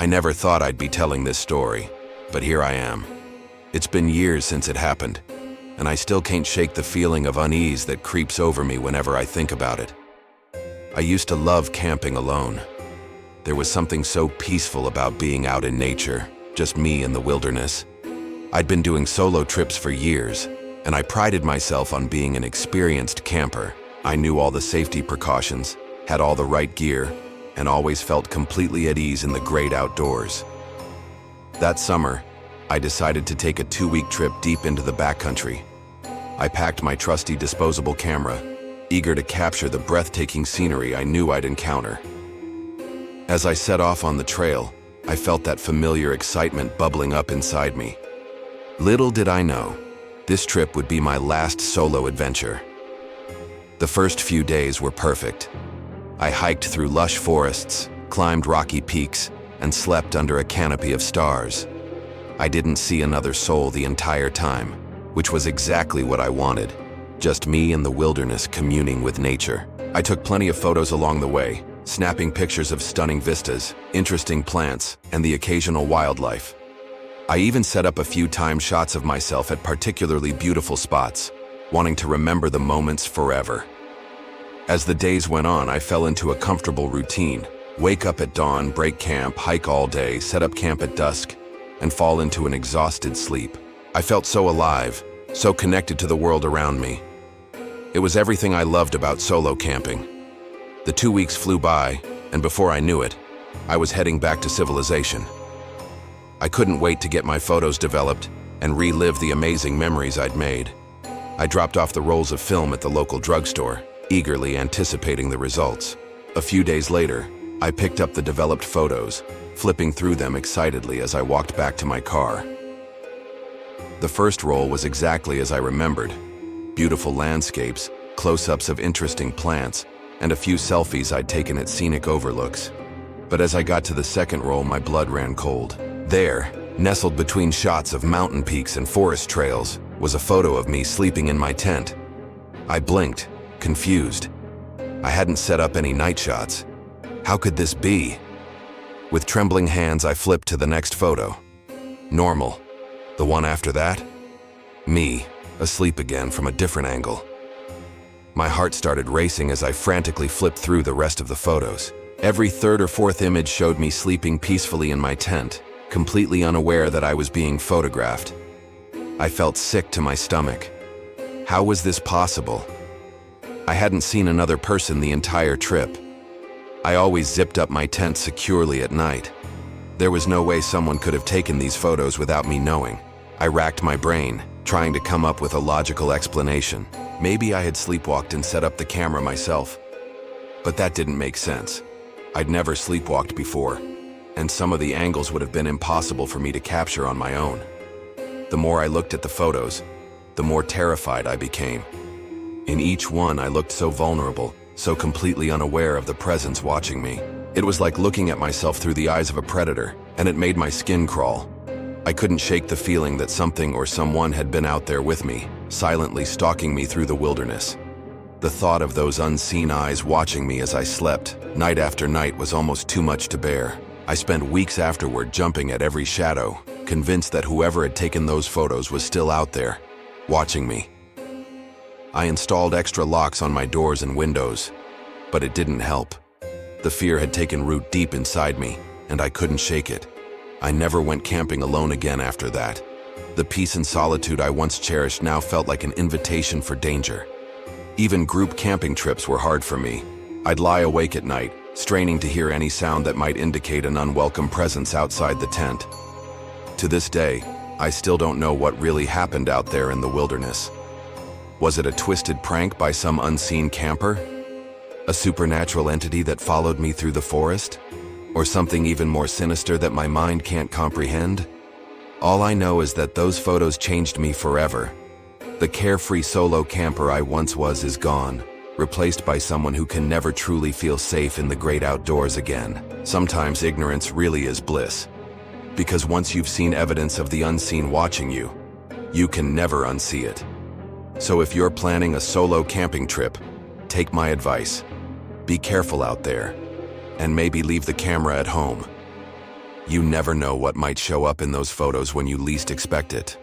I never thought I'd be telling this story, but here I am. It's been years since it happened, and I still can't shake the feeling of unease that creeps over me whenever I think about it. I used to love camping alone. There was something so peaceful about being out in nature, just me in the wilderness. I'd been doing solo trips for years, and I prided myself on being an experienced camper. I knew all the safety precautions, had all the right gear, and always felt completely at ease in the great outdoors. That summer, I decided to take a 2-week trip deep into the backcountry. I packed my trusty disposable camera, eager to capture the breathtaking scenery I knew I'd encounter. As I set off on the trail, I felt that familiar excitement bubbling up inside me. Little did I know, this trip would be my last solo adventure. The first few days were perfect. I hiked through lush forests, climbed rocky peaks, and slept under a canopy of stars. I didn't see another soul the entire time, which was exactly what I wanted. Just me in the wilderness communing with nature. I took plenty of photos along the way, snapping pictures of stunning vistas, interesting plants, and the occasional wildlife. I even set up a few time shots of myself at particularly beautiful spots, wanting to remember the moments forever. As the days went on, I fell into a comfortable routine. Wake up at dawn, break camp, hike all day, set up camp at dusk, and fall into an exhausted sleep. I felt so alive, so connected to the world around me. It was everything I loved about solo camping. The 2 weeks flew by, and before I knew it, I was heading back to civilization. I couldn't wait to get my photos developed and relive the amazing memories I'd made. I dropped off the rolls of film at the local drugstore, eagerly anticipating the results. A few days later, I picked up the developed photos, flipping through them excitedly as I walked back to my car. The first roll was exactly as I remembered. Beautiful landscapes, close-ups of interesting plants, and a few selfies I'd taken at scenic overlooks. But as I got to the second roll, my blood ran cold. There, nestled between shots of mountain peaks and forest trails, was a photo of me sleeping in my tent. I blinked, confused. I hadn't set up any night shots. How could this be? With trembling hands, I flipped to the next photo. Normal. The one after that? Me, asleep again from a different angle. My heart started racing as I frantically flipped through the rest of the photos. Every third or fourth image showed me sleeping peacefully in my tent, completely unaware that I was being photographed. I felt sick to my stomach. How was this possible? I hadn't seen another person the entire trip. I always zipped up my tent securely at night. There was no way someone could have taken these photos without me knowing. I racked my brain, trying to come up with a logical explanation. Maybe I had sleepwalked and set up the camera myself. But that didn't make sense. I'd never sleepwalked before, and some of the angles would have been impossible for me to capture on my own. The more I looked at the photos, the more terrified I became. In each one, I looked so vulnerable, so completely unaware of the presence watching me. It was like looking at myself through the eyes of a predator, and it made my skin crawl. I couldn't shake the feeling that something or someone had been out there with me, silently stalking me through the wilderness. The thought of those unseen eyes watching me as I slept, night after night, was almost too much to bear. I spent weeks afterward jumping at every shadow, convinced that whoever had taken those photos was still out there, watching me. I installed extra locks on my doors and windows, but it didn't help. The fear had taken root deep inside me, and I couldn't shake it. I never went camping alone again after that. The peace and solitude I once cherished now felt like an invitation for danger. Even group camping trips were hard for me. I'd lie awake at night, straining to hear any sound that might indicate an unwelcome presence outside the tent. To this day, I still don't know what really happened out there in the wilderness. Was it a twisted prank by some unseen camper? A supernatural entity that followed me through the forest? Or something even more sinister that my mind can't comprehend? All I know is that those photos changed me forever. The carefree solo camper I once was is gone, replaced by someone who can never truly feel safe in the great outdoors again. Sometimes ignorance really is bliss. Because once you've seen evidence of the unseen watching you, you can never unsee it. So if you're planning a solo camping trip, take my advice. Be careful out there, and maybe leave the camera at home. You never know what might show up in those photos when you least expect it.